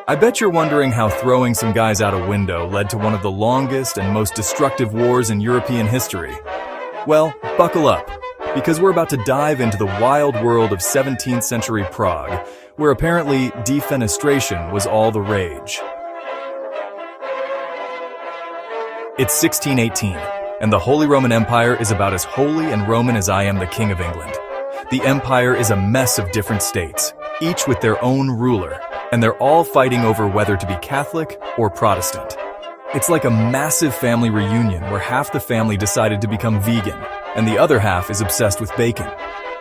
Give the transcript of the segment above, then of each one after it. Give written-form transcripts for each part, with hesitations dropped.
I bet you're wondering how throwing some guys out a window led to one of the longest and most destructive wars in European history. Well, buckle up, because we're about to dive into the wild world of 17th century Prague, where apparently defenestration was all the rage. It's 1618, and the Holy Roman Empire is about as holy and Roman as I am the King of England. The empire is a mess of different states, each with their own ruler, and they're all fighting over whether to be Catholic or Protestant. It's like a massive family reunion where half the family decided to become vegan, and the other half is obsessed with bacon.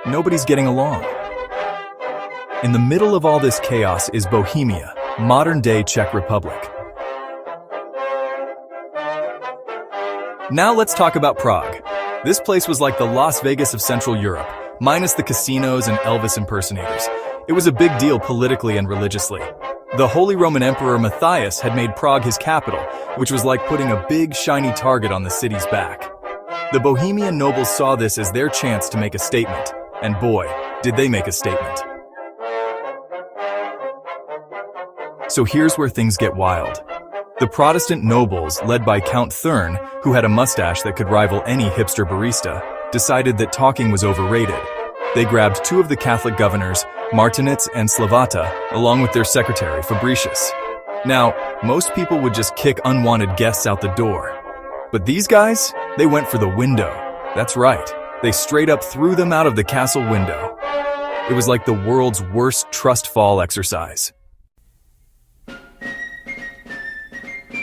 Nobody's getting along. In the middle of all this chaos is Bohemia, modern-day Czech Republic. Now let's talk about Prague. This place was like the Las Vegas of Central Europe, minus the casinos and Elvis impersonators. It was a big deal politically and religiously. The Holy Roman Emperor Matthias had made Prague his capital, which was like putting a big, shiny target on the city's back. The Bohemian nobles saw this as their chance to make a statement, and boy, did they make a statement. So here's where things get wild. The Protestant nobles, led by Count Thurn, who had a mustache that could rival any hipster barista, decided that talking was overrated. They grabbed two of the Catholic governors, Martinitz and Slavata, along with their secretary, Fabricius. Now, most people would just kick unwanted guests out the door. But these guys, they went for the window. That's right, they straight up threw them out of the castle window. It was like the world's worst trust fall exercise.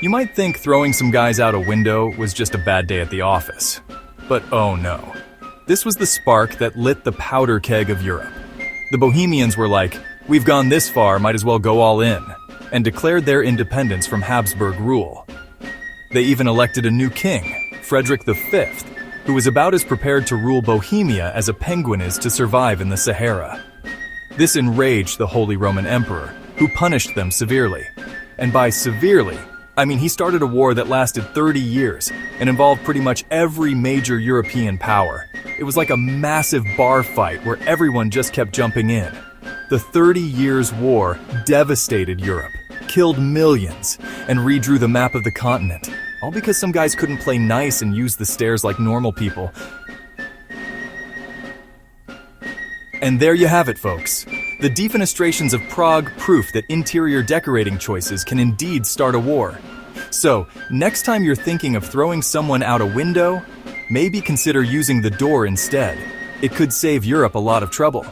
You might think throwing some guys out a window was just a bad day at the office. But oh no. This was the spark that lit the powder keg of Europe. The Bohemians were like, we've gone this far, might as well go all in, and declared their independence from Habsburg rule. They even elected a new king, Frederick V, who was about as prepared to rule Bohemia as a penguin is to survive in the Sahara. This enraged the Holy Roman Emperor, who punished them severely. And by severely, I mean he started a war that lasted 30 years and involved pretty much every major European power. It was like a massive bar fight where everyone just kept jumping in. The 30 Years' War devastated Europe, killed millions, and redrew the map of the continent, all because some guys couldn't play nice and use the stairs like normal people. And there you have it, folks. The defenestrations of Prague proof that interior decorating choices can indeed start a war. So, next time you're thinking of throwing someone out a window, maybe consider using the door instead. It could save Europe a lot of trouble.